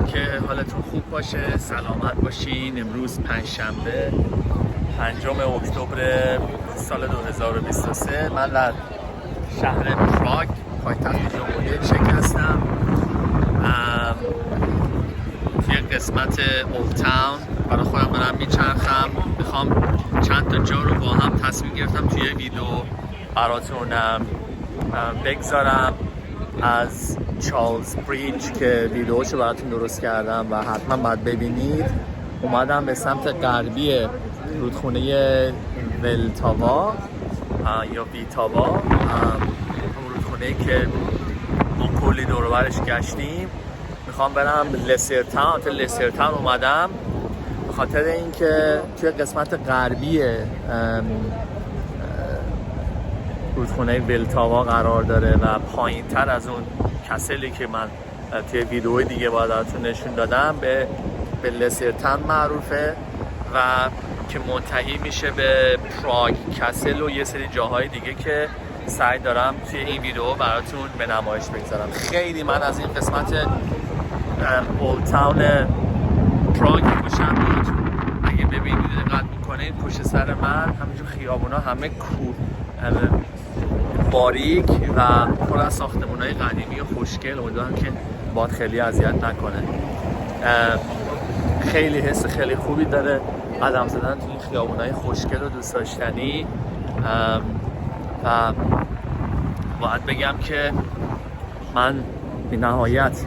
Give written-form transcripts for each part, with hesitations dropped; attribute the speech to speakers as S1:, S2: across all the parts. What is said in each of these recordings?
S1: امیدوارم که حالتون خوب باشه، سلامت باشین. امروز پنجشنبه 5 اکتبر سال 2023. من در شهر پراگ پایتخت جمهوری چک هستم. توی قسمت اولد تاون برای خودم دارم میچرخم. میخوام چند تا جا رو با هم تصمیم گرفتم توی ویدیو براتون بگذارم. از چارلز بریج که ویدیوشو براتون درست کردم و حتما باید ببینید، اومدم به سمت غربی رودخونه ولتاوا یا ویتاوا، همون رودخونه‌ای که ما کلی دور و برش گشتیم. میخوام برم لسرتاون. تا لسرتاون اومدم به خاطر اینکه توی قسمت غربی رودخونه ولتاوا قرار داره و پایین تر از اون کسلی که من توی ویدیو دیگه براتون نشون دادم به لسرتاون معروفه و که منتهی میشه به پراگ کسل و یه سری جاهای دیگه که سعی دارم توی این ویدیو براتون به نمایش بگذارم. خیلی من از این قسمت اولد تاون پراگ خوشم میاد. اگه ببینید دقت میکنید پشت سر من همینجور خیابونا همه باریک و پر از ساختمان‌های قدیمی و خوشگل. امیدوارم که باد خیلی اذیت نکنه. خیلی حس خیلی خوبی داره قدم زدن تو این خیابون‌های خوشگل و دوست داشتنی و باید بگم که من به نهایت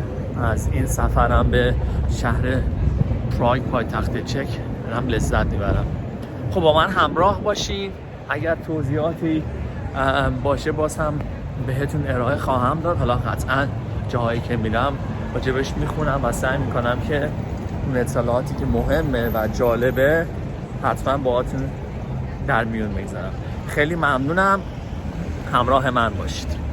S1: از این سفرم به شهر پراگ پایتخت چک هم لذت میبرم. خب با من همراه باشین. اگر توضیحاتی باشه باز هم بهتون ارائه خواهم داد. حالا قطعا جاهایی که میرم راجبش میخونم و سعی میکنم که اون اطلاعاتی که مهمه و جالبه حتما باهاتون در میون بگذارم. خیلی ممنونم، همراه من باشید.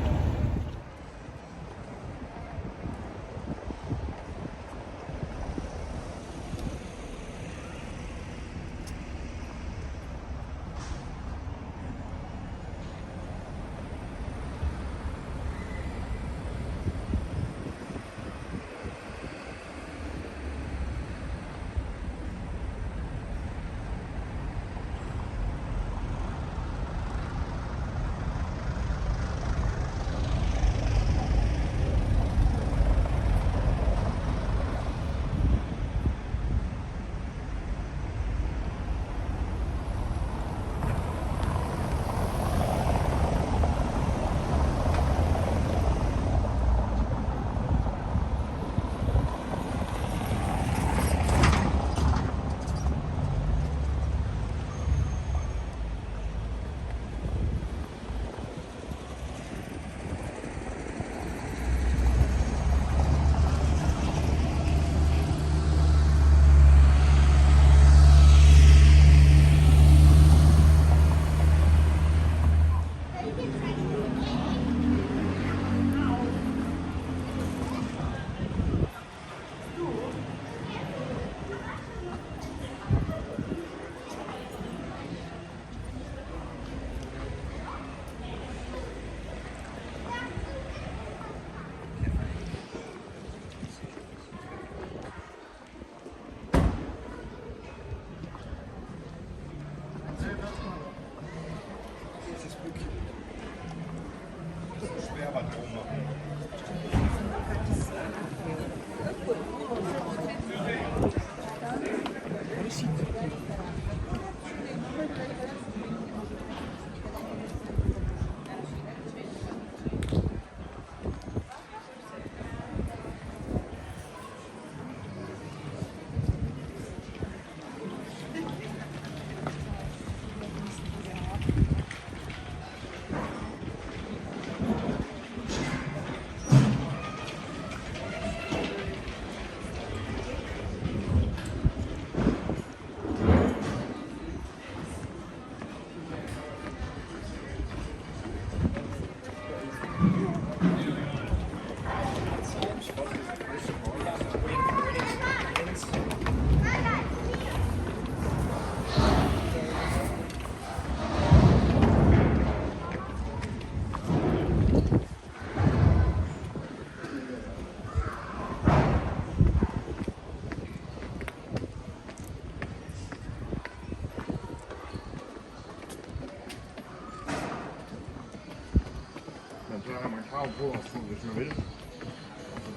S2: på afstand, hvis man vil.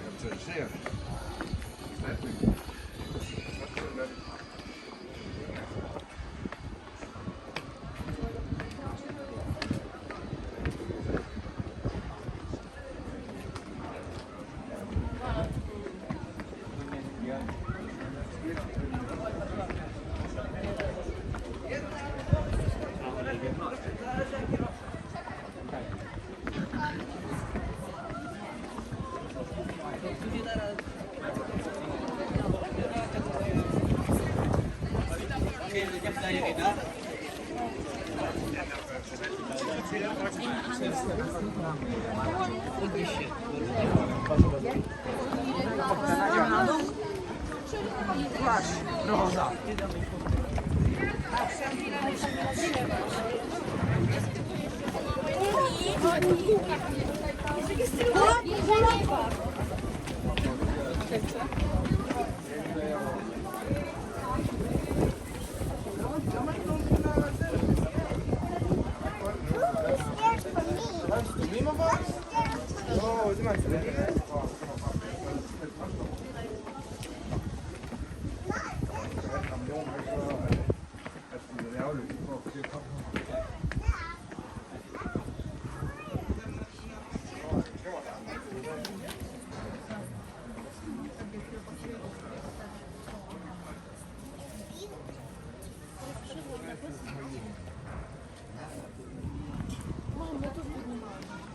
S2: Og så kapitalisere det.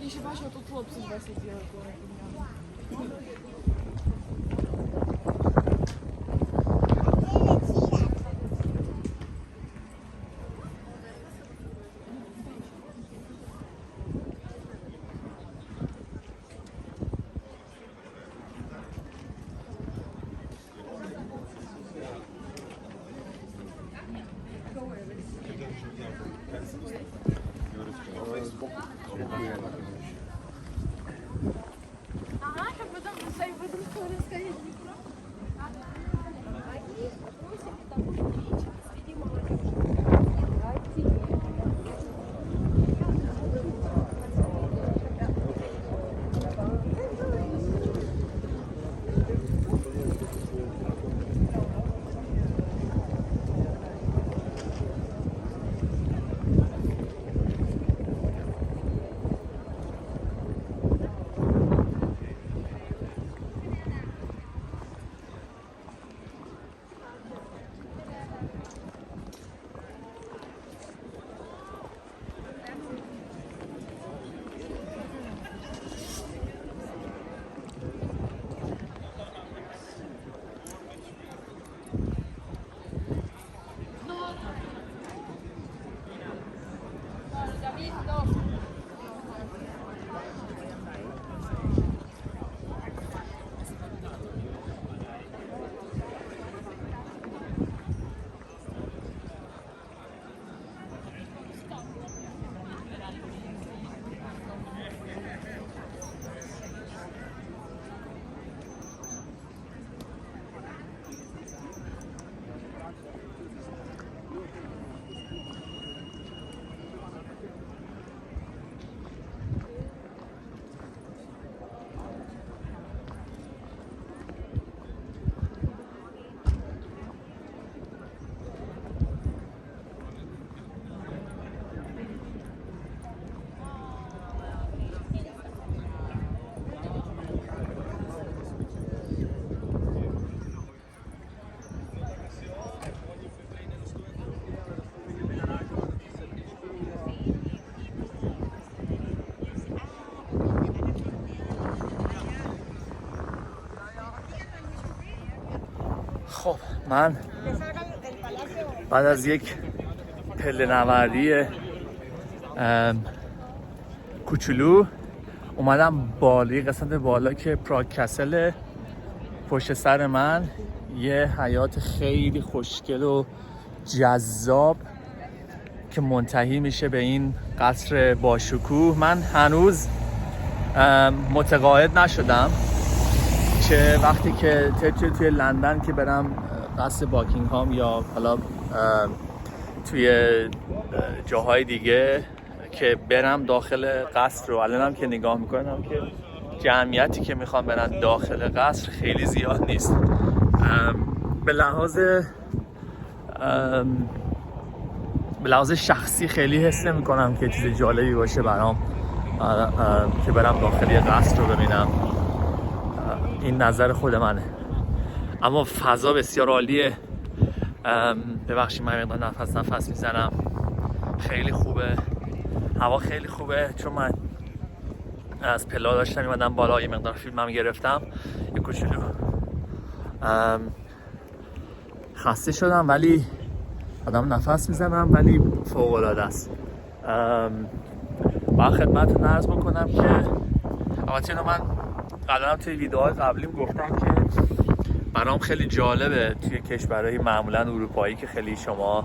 S3: Я ще бачила, тут хлопці 20 делают. Ага, щоб потім своїй подружці розказати.
S1: خب من بعد از یک پله نوردی کوچولو اومدم بالای قسمت بالا که پراگ کسل. پشت سر من یه حیات خیلی خوشگل و جذاب که منتهی میشه به این قصر باشکوه. من هنوز متقاعد نشدم که وقتی که توی لندن که برم قصر باکینگهام یا حالا توی جاهای دیگه که برم داخل قصر رو. الانم که نگاه میکنم که جمعیتی که میخوام برن داخل قصر خیلی زیاد نیست. به لحاظ شخصی خیلی حس نمی‌کنم که چیز جالبی باشه برام که برم داخل یه قصر رو ببینم. این نظر خود منه، اما فضا بسیار عالیه. ببخشید من مقدار نفس میزنم. خیلی خوبه، هوا خیلی خوبه. چون من از پلا داشتم میمدم بالا، یه مقدار فیلمم گرفتم، یه کوچولو خسته شدم ولی آدم نفس میزنم، ولی فوق العاده است. با خدمتتون عرض بکنم که البته اینو من قبلا توی ویدیوهای قبلیم گفتم که برام خیلی جالبه توی کشورهای معمولا اروپایی که خیلی شما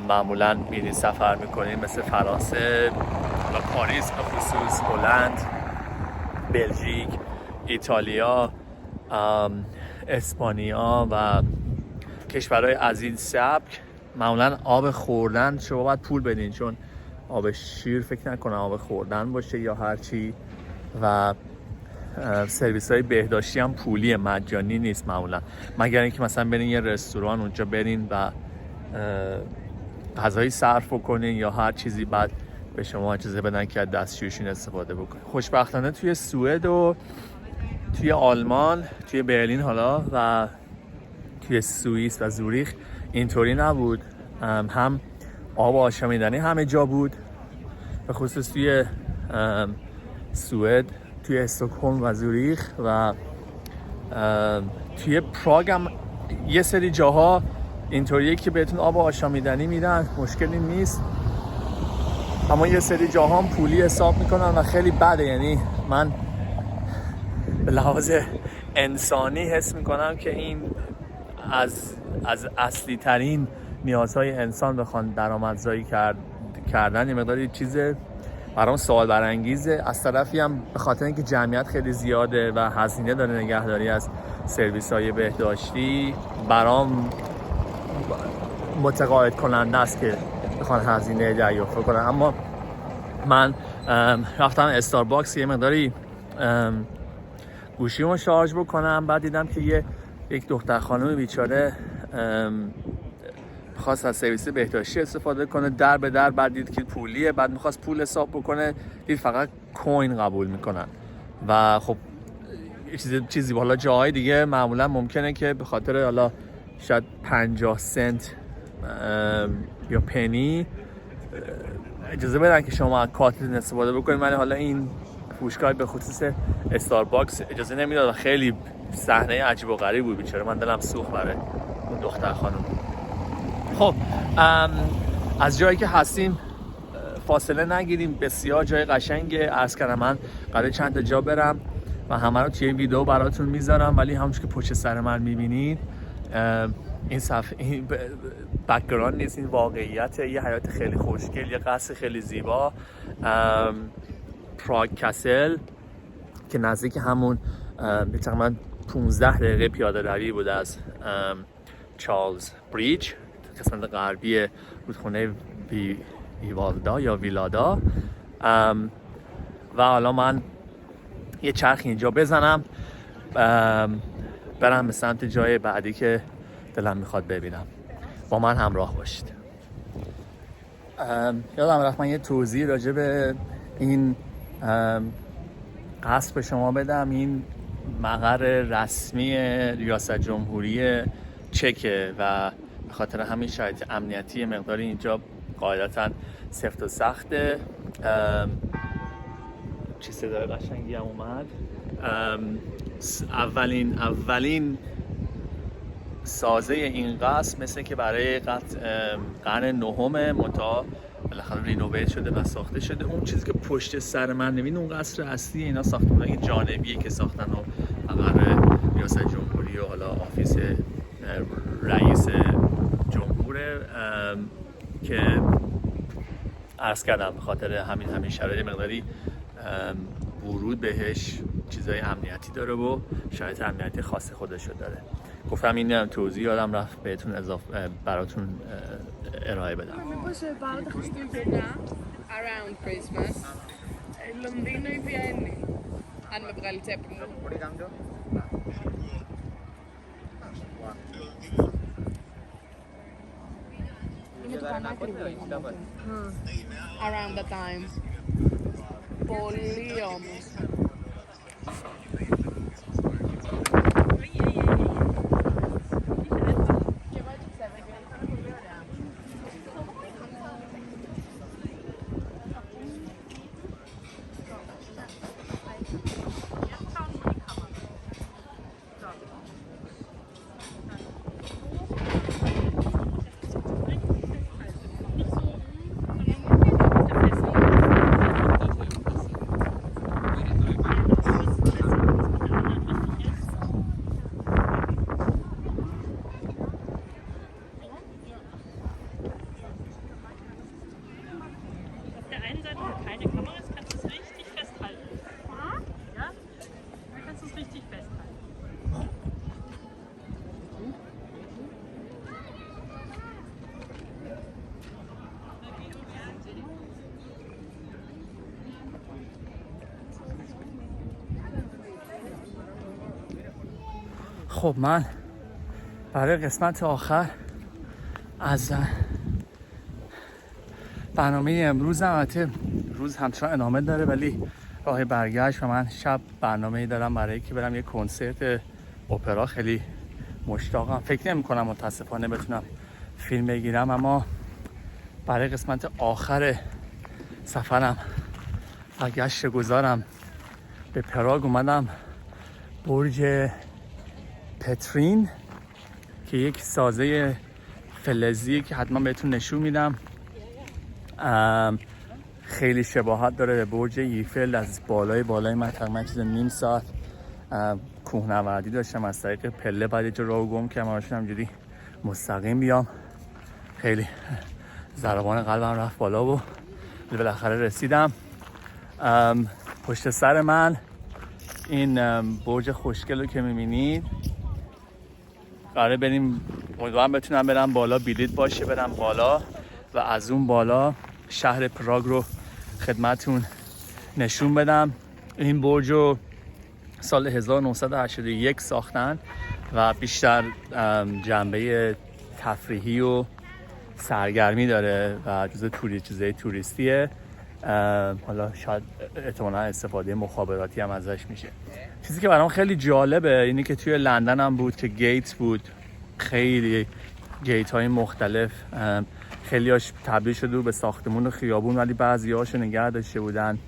S1: معمولا میرین سفر میکنین، مثل فرانسه و پاریس به خصوص، هلند، بلژیک، ایتالیا، اسپانیا و کشورهای از این سبک، معمولا آب خوردن شما باید پول بدین، چون آب شیر فکر نکنم آب خوردن باشه یا هرچی، و سرویس های بهداشتی هم پولی، مجانی نیست معمولا، مگر اینکه مثلا برین یه رستوران اونجا برین و غذایی صرف کنین یا هر چیزی، بعد به شما اجازه بدن که از دستشویشون استفاده بکنین. خوشبختانه توی سوئد و توی آلمان، توی برلین حالا و توی سوئیس و زوریخ اینطوری نبود. هم آب آشامیدنی همه جا بود، به خصوص توی سوئد، توی استکهلم و زوریخ و توی پراگ هم یه سری جاها اینطوریه که بهتون آب آشامیدنی میدن، مشکلی نیست، اما یه سری جاها هم پولی حساب میکنن و خیلی بده. یعنی من به لحاظ انسانی حس میکنم که این از اصلی ترین نیازهای انسان بخوان درآمدزایی کردن یه مقداری چیز برام سوال برانگیزه. از طرفی هم به خاطر اینکه جمعیت خیلی زیاده و هزینه داره نگهداری از سرویس های بهداشتی، برام متقاعد کننده است که بخوان هزینه دریافت کنن. اما من رفتم استارباکس یه مقداری گوشیمو شارژ بکنم، بعد دیدم که یک دختر خانم بیچاره خواست از سرویس بهداشتی استفاده کنه، در به در، بعد دید که پولیه، بعد میخواست پول حساب بکنه، دید فقط کوین قبول میکنن و خب چیزی بالا جاهای دیگه معمولا ممکنه که به خاطر حالا شاید 50 سنت یا پنی اجازه بدن که شما از کارتتون استفاده بکنید، ولی حالا این فروشگاه به خصوص استارباکس اجازه نمیداد و خیلی صحنه عجیب و غریب بود. بیچاره من دلم سوخت برای اون دختر خانم. خب از جایی که هستیم فاصله نگیریم، بسیار جای قشنگه. عرض کردم من قراره چند تا جا برم و همه رو توی ویدیو براتون میذارم، ولی همونش که پشت سر من میبینید این صفحه، این بک‌گراند نیست، این واقعیته. یه حیات خیلی خوشگل، یه قصر خیلی زیبا، پراگ کاسل که نزدیک همون تقریباً 15 دقیقه پیاده روی بود از چارلز بریج، قسمت غربی رودخونه ویوالدا یا ویلادا. و حالا من یه چرخ اینجا بزنم برم به سمت جای بعدی که دلم میخواد ببینم. با من همراه باشید. یادم رفت من یه توضیح راجع به این قصر به شما بدم. این مقر رسمی ریاست جمهوری چکه و به خاطر همین شرایط امنیتی مقداری اینجا قاعدتا سفت و سخته. چی صدای قشنگی هم اومد. اولین سازه این قصر مثل که برای قرن نهم منتها بالاخره رینوویت شده و ساخته شده. اون چیزی که پشت سر من نمی‌بینید اون قصر اصلی، اینا ساختمان‌های جانبیه که ساختن و مقر ریاست جمهوری و حالا آفیس رئیس جمهوره که عرض کردم به خاطر همین شرایط مقداری ورود بهش چیزای امنیتی داره و شرایط امنیتی خاص خودشو داره. گفتم این توضیح یادم رفت بهتون براتون ارائه بدم.
S3: باشه برات خوشتون around Christmas. Londino i pieni. Hanno magari tempo. Around the time. Poliomos.
S1: خب من برای قسمت آخر از برنامه امروزم، البته روز همچنان ادامه داره ولی راه برگشت و من شب برنامه‌ای دارم برای که برم یه کنسرت اپرا. خیلی مشتاقم. فکر نمی‌کنم متاسفانه بتونم فیلم بگیرم، اما برای قسمت آخر سفرم و گشت گذارم به پراگ اومدم برج پترین که یک سازه فلزیه که حتما بهتون نشون میدم. خیلی شباهت داره به برج ایفل. از بالای من تقریبا چیز نیم ساعت کوهنوردی داشتم از طریق پله، بعد یه جا راهو گم کردم همشون همجوری مستقیم بیام. خیلی ضربان قلبم رفت بالا و بالاخره رسیدم. پشت سر من این برج خوشگل رو که میبینید قراره بریم، امیدوارم بتونم برم بالا، بلیط باشه برم بالا و از اون بالا شهر پراگ رو خدمتون نشون بدم. این برج رو سال 1981 ساختن و بیشتر جنبه تفریحی و سرگرمی داره و جزء چیزای توریستیه. حالا شاید احتمالاً استفاده مخابراتی هم ازش میشه. چیزی که برام خیلی جالبه اینه که توی لندن هم بود که گیت بود، خیلی گیت های مختلف، خیلی هاش تبدیل شده به ساختمون و خیابون ولی بعضی هاشو نگه داشته بودن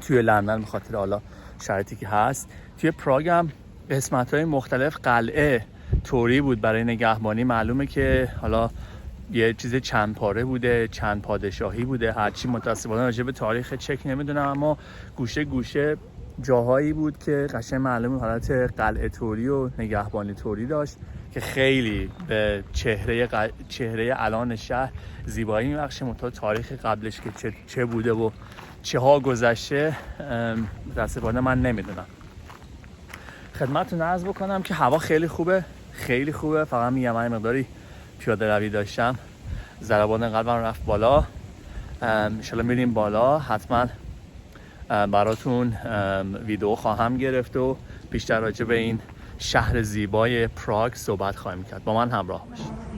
S1: توی لندن به خاطر حالا شرایطی که هست. توی پراگ هم قسمت های مختلف قلعه طوری بود برای نگهبانی. معلومه که حالا یه چیز چند پاره بوده، چند پادشاهی بوده، هرچی متاسفانه راجع به تاریخ چک نمیدونم، اما گوشه گوشه جاهایی بود که قشنگ معلومه حالت قلعه طوری و نگهبانی طوری داشت که خیلی به چهره الان شهر زیبایی میبخشه. مطابق تاریخ قبلش که چه بوده و چه ها گذشته متاسفانه من نمیدونم. خدمتتون عرض بکنم که هوا خیلی خوبه، خیلی خوبه. فقط میگم من مقداری پیاده روی داشتم، ضربان قلبم رفت بالا. ان شاءالله میریم بالا، حتما براتون ویدیو خواهم گرفت و بیشتر راجع به این شهر زیبای پراگ صحبت خواهیم کرد. با من همراه باشید.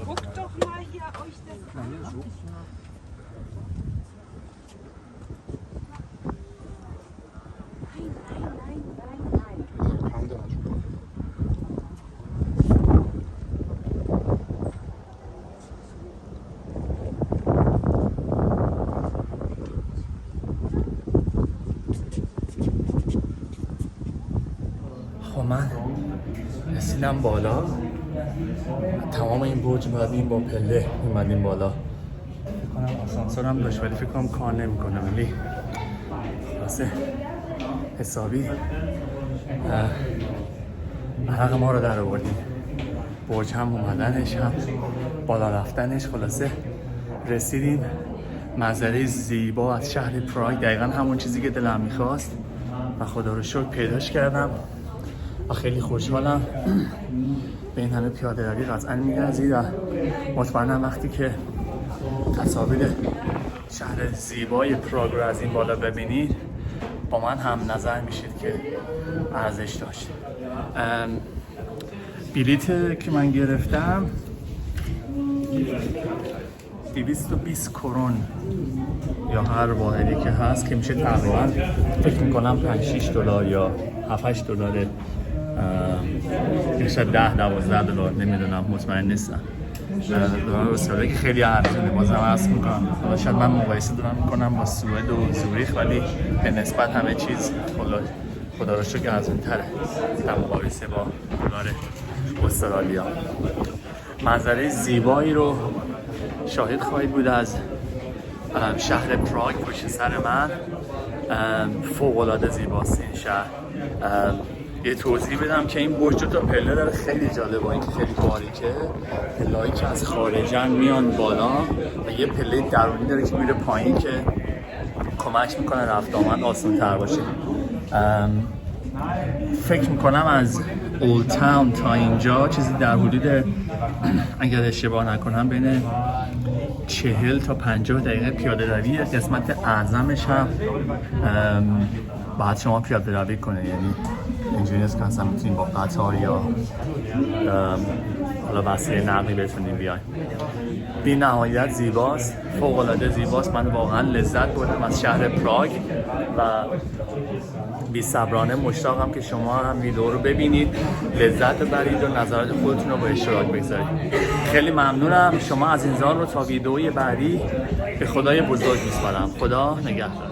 S3: Guckt doch mal hier euch das an.
S1: خب من رسیدم بالا. تمام این برج بعدیم با پله اومدیم بالا. فکر کنم آسانسور هم داشت ولی فکر کنم کار نمیکنه، ولی واسه حسابی عرق ما رو در آوردیم. برج هم اومدنش هم بالا رفتنش، خلاصه رسیدیم. منظره زیبا از شهر پراگ، دقیقا همون چیزی که دلم میخواست و خدا رو شکر پیداش کردم و خیلی خوشحالم. به این همه پیاده روی قطعا می‌گذرید و مطمئنم وقتی که تصاویر شهر زیبای پراگ رو از این بالا ببینید با من هم نظر میشید که ارزش داشت. بلیت که من گرفتم 220 کرون یا هر واحدی که هست که میشه تقریبا فکر میکنم 5-6 دلار یا 7-8 دلار، میشه 10-12 دلار، نمیدونم، مطمئن نیستم. دلار استرالیا که خیلی ارزونه، بازم عرض میکنم حالا شاید من مقایسه دارم میکنم با سوئد و زوریخ، ولی به نسبت همه چیز خدا رو شکر ارزون تره در مقایسه با دلار استرالیا. منظره زیبایی رو شاهد خواهید بود از شهر پراگ پشت سر من. فوق‌العاده زیباست این شهر. یه توضیح بدم که این برج تا پله داره، خیلی جالبه، این که خیلی باریکه، پله‌ای که از خارجن میان بالا و یه پله درونی داره که میره پایین که کمک میکنه رفت آمد آسان تر باشه. فکر میکنم از اولد تاون تا اینجا چیزی در حدود اگر اشتباه نکنم بین 40 تا 50 دقیقه پیاده روی. قسمت اعظمش هم باید شما پیاده روی کنه، یعنی اینجوری نیست که اصلا میتونیم با قطار یا حالا وسیله نقلی بتونیم بیایم. بی نهایت زیباست، فوق‌العاده زیباست. من واقعا لذت بردم از شهر پراگ و بی صبرانه مشتاقم که شما هم ویدیو رو ببینید، لذت ببرید و نظرات خودتون رو با اشتراک بگذارید. خیلی ممنونم. شما از اینجا رو تا ویدئوی بعدی به خدای بزرگ میسپارم. خدا نگهدار.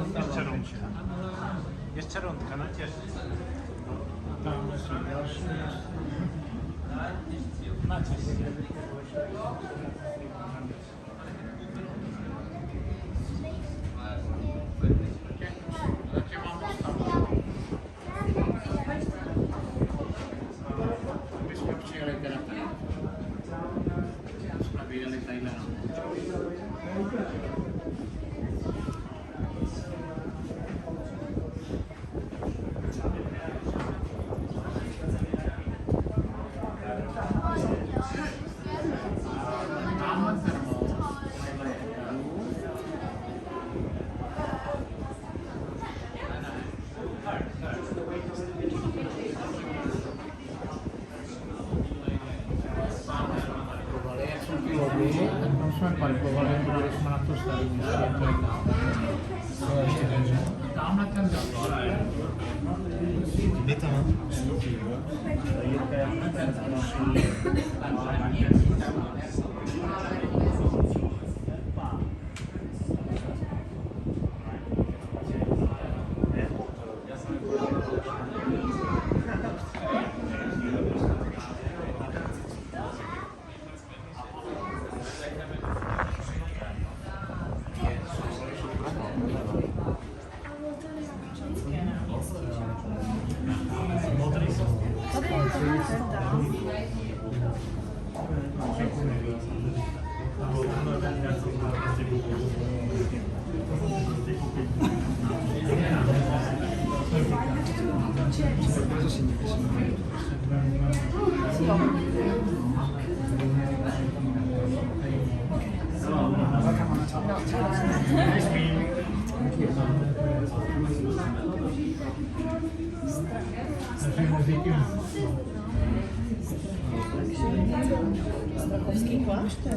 S4: Strachowski klasztor.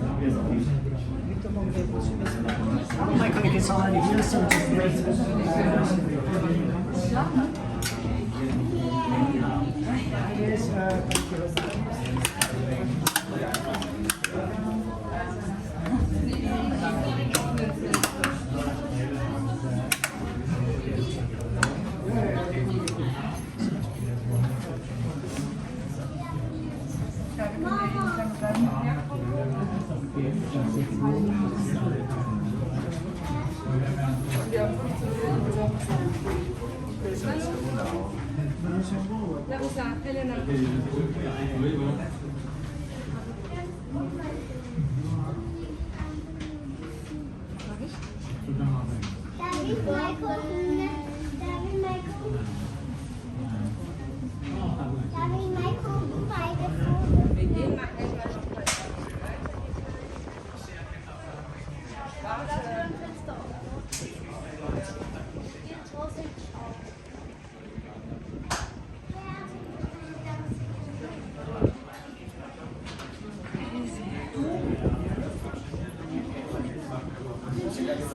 S4: To mogę My colleague is already here, so it's great. Yes, thank
S3: La usa Elena.
S5: Darf ich mal gucken?